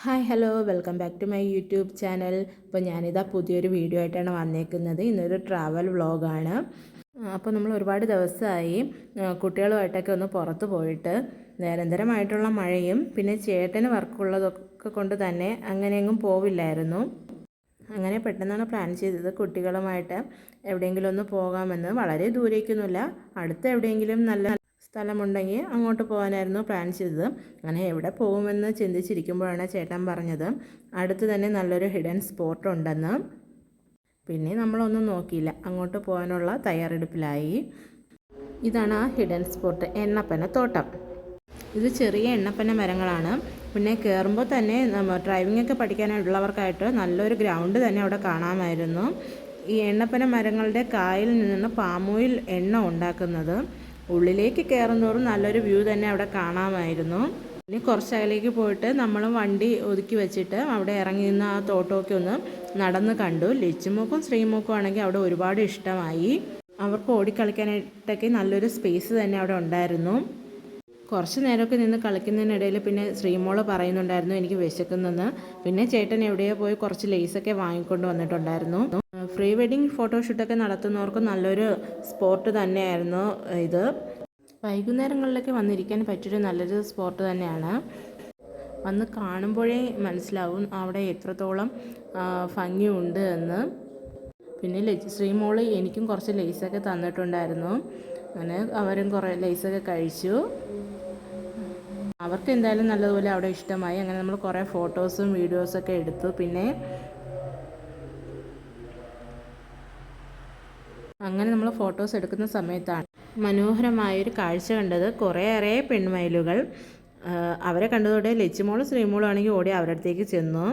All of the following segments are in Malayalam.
Hi hello welcome back to my YouTube channel. അപ്പോൾ ഞാനിതാ പുതിയൊരു വീഡിയോ ആയിട്ടാണ് വന്നേക്കുന്നത്. ഇന്നൊരു ട്രാവൽ വ്ളോഗാണ്. അപ്പോൾ നമ്മൾ ഒരുപാട് ദിവസമായി കുട്ടികളുമായിട്ടൊക്കെ ഒന്ന് പുറത്ത് പോയിട്ട് നിരന്തരമായിട്ടുള്ള മഴയും പിന്നെ ചേട്ടന് വർക്കുള്ളതൊക്കെ കൊണ്ട് തന്നെ അങ്ങനെയെങ്ങും പോവില്ലായിരുന്നു. അങ്ങനെ പെട്ടെന്നാണ് പ്ലാൻ ചെയ്തത് കുട്ടികളുമായിട്ട് എവിടെയെങ്കിലും ഒന്ന് പോകാമെന്ന്. വളരെ ദൂരേക്കൊന്നുമില്ല, അടുത്ത് എവിടെയെങ്കിലും നല്ല സ്ഥലമുണ്ടെങ്കിൽ അങ്ങോട്ട് പോകാനായിരുന്നു പ്ലാൻ ചെയ്തത്. അങ്ങനെ എവിടെ പോകുമെന്ന് ചിന്തിച്ചിരിക്കുമ്പോഴാണ് ചേട്ടൻ പറഞ്ഞത് അടുത്ത് തന്നെ നല്ലൊരു ഹിഡൻ സ്പോട്ട് ഉണ്ടെന്ന്. പിന്നെ നമ്മളൊന്നും നോക്കിയില്ല, അങ്ങോട്ട് പോകാനുള്ള തയ്യാറെടുപ്പിലായി. ഇതാണ് ആ ഹിഡൻ സ്പോട്ട്, എണ്ണപ്പന തോട്ടം. ഇത് ചെറിയ എണ്ണപ്പന മരങ്ങളാണ്. പിന്നെ കയറുമ്പോൾ തന്നെ ഡ്രൈവിംഗ് ഒക്കെ പഠിക്കാനുള്ളവർക്കായിട്ട് നല്ലൊരു ഗ്രൗണ്ട് തന്നെ അവിടെ കാണാമായിരുന്നു. ഈ എണ്ണപ്പന മരങ്ങളുടെ കായിൽ നിന്നാണ് പാം ഓയിൽ എണ്ണ ഉണ്ടാക്കുന്നത്. ഉള്ളിലേക്ക് കയറുന്നതോറും നല്ലൊരു വ്യൂ തന്നെ അവിടെ കാണാമായിരുന്നു. ഇനി കുറച്ചകലേക്ക് പോയിട്ട് നമ്മൾ വണ്ടി ഒതുക്കി വെച്ചിട്ട് അവിടെ ഇറങ്ങി നിന്ന് ആ തോട്ടമൊക്കെ ഒന്ന് നടന്ന് കണ്ടു. ലിച്ചുമോക്കും ശ്രീമോക്കും ആണെങ്കിൽ അവിടെ ഒരുപാട് ഇഷ്ടമായി. അവർക്ക് ഓടിക്കളിക്കാനായിട്ടൊക്കെ നല്ലൊരു സ്പേസ് തന്നെ അവിടെ ഉണ്ടായിരുന്നു. കുറച്ച് നേരമൊക്കെ നിന്ന് കളിക്കുന്നതിനിടയിൽ പിന്നെ ശ്രീമോള് പറയുന്നുണ്ടായിരുന്നു എനിക്ക് വിശക്കുന്നെന്ന്. പിന്നെ ചേട്ടൻ എവിടെയോ പോയി കുറച്ച് ലേസൊക്കെ വാങ്ങിക്കൊണ്ട് വന്നിട്ടുണ്ടായിരുന്നു. പ്രീ വെഡിങ് ഫോട്ടോഷൂട്ടൊക്കെ നടത്തുന്നവർക്ക് നല്ലൊരു സ്പോട്ട് തന്നെയായിരുന്നു ഇത്. വൈകുന്നേരങ്ങളിലൊക്കെ വന്നിരിക്കാൻ പറ്റിയൊരു നല്ലൊരു സ്പോട്ട് തന്നെയാണ്. വന്ന് കാണുമ്പോഴേ മനസ്സിലാവും അവിടെ എത്രത്തോളം ഭംഗിയുണ്ട് എന്ന്. പിന്നെ ശ്രീമോള് എനിക്കും കുറച്ച് ലേസൊക്കെ തന്നിട്ടുണ്ടായിരുന്നു. അങ്ങനെ അവരും കുറേ ലേസൊക്കെ കഴിച്ചു. അവർക്ക് എന്തായാലും നല്ലതുപോലെ അവിടെ ഇഷ്ടമായി. അങ്ങനെ നമ്മൾ കുറേ ഫോട്ടോസും വീഡിയോസൊക്കെ എടുത്തു. പിന്നെ അങ്ങനെ നമ്മൾ ഫോട്ടോസ് എടുക്കുന്ന സമയത്താണ് മനോഹരമായൊരു കാഴ്ച കണ്ടത്. കുറേയേറെ പെൺമയിലുകൾ. അവരെ കണ്ടതോടെ ലച്ചുമോളും ശ്രീമോളും ആണെങ്കിൽ ഓടി അവരുടെ അടുത്തേക്ക് ചെന്നു.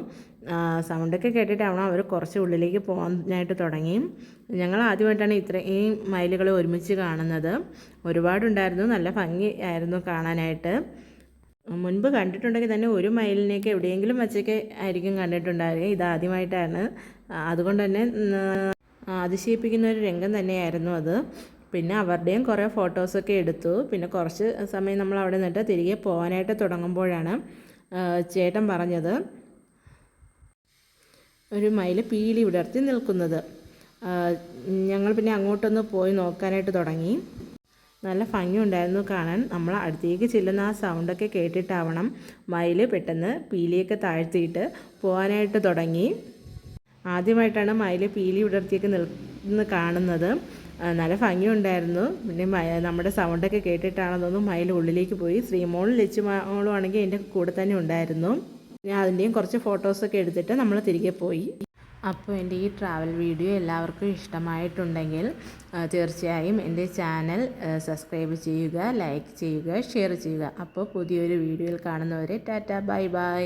സൗണ്ടൊക്കെ കേട്ടിട്ടാവണം അവർ കുറച്ച് ഉള്ളിലേക്ക് പോകാനായിട്ട് തുടങ്ങി. ഞങ്ങൾ ആദ്യമായിട്ടാണ് ഇത്രയും മയിലുകളെ ഒരുമിച്ച് കാണുന്നത്. ഒരുപാടുണ്ടായിരുന്നു, നല്ല ഭംഗി ആയിരുന്നു കാണാനായിട്ട്. മുൻപ് കണ്ടിട്ടുണ്ടെങ്കിൽ തന്നെ ഒരു മയിലിനെയൊക്കെ എവിടെയെങ്കിലും വച്ചൊക്കെ ആയിരിക്കും കണ്ടിട്ടുണ്ടാവുക. ഇതാദ്യമായിട്ടാണ്. അതുകൊണ്ട് തന്നെ അതിശയിപ്പിക്കുന്ന ഒരു രംഗം തന്നെയായിരുന്നു അത്. പിന്നെ അവരുടെയും കുറേ ഫോട്ടോസൊക്കെ എടുത്തു. പിന്നെ കുറച്ച് സമയം നമ്മൾ അവിടെ നിന്നിട്ട് തിരികെ പോകാനായിട്ട് തുടങ്ങുമ്പോഴാണ് ചേട്ടൻ പറഞ്ഞത് ഒരു മയിൽ പീലി വിടർത്തി നിൽക്കുന്നത്. ഞങ്ങൾ പിന്നെ അങ്ങോട്ടൊന്ന് പോയി നോക്കാനായിട്ട് തുടങ്ങി. നല്ല ഭംഗിയുണ്ടായിരുന്നു കാണാൻ. നമ്മൾ അടുത്തേക്ക് ചെല്ലുന്ന ആ സൗണ്ടൊക്കെ കേട്ടിട്ടാവണം മയിൽ പെട്ടെന്ന് പീലിയൊക്കെ താഴ്ത്തിയിട്ട് പോകാനായിട്ട് തുടങ്ങി. ആദ്യമായിട്ടാണ് മയിൽ പീലി വിടർത്തിയൊക്കെ നിന്ന് കാണുന്നത്. നല്ല ഭംഗിയുണ്ടായിരുന്നു. പിന്നെ നമ്മുടെ സൗണ്ടൊക്കെ കേട്ടിട്ടാണെന്നൊന്നും മയിൽ ഉള്ളിലേക്ക് പോയി. ശ്രീമോളും ലച്ചുമോളും ആണെങ്കിൽ എൻ്റെ കൂടെ തന്നെ ഉണ്ടായിരുന്നു. ഞാൻ അതിൻ്റെയും കുറച്ച് ഫോട്ടോസൊക്കെ എടുത്തിട്ട് നമ്മൾ തിരികെ പോയി. അപ്പോൾ എൻ്റെ ഈ ട്രാവൽ വീഡിയോ എല്ലാവർക്കും ഇഷ്ടമായിട്ടുണ്ടെങ്കിൽ തീർച്ചയായും എൻ്റെ ചാനൽ സബ്സ്ക്രൈബ് ചെയ്യുക, ലൈക്ക് ചെയ്യുക, ഷെയർ ചെയ്യുക. അപ്പോൾ പുതിയൊരു വീഡിയോയിൽ കാണുന്നവരെ ടാറ്റ ബൈ ബൈ.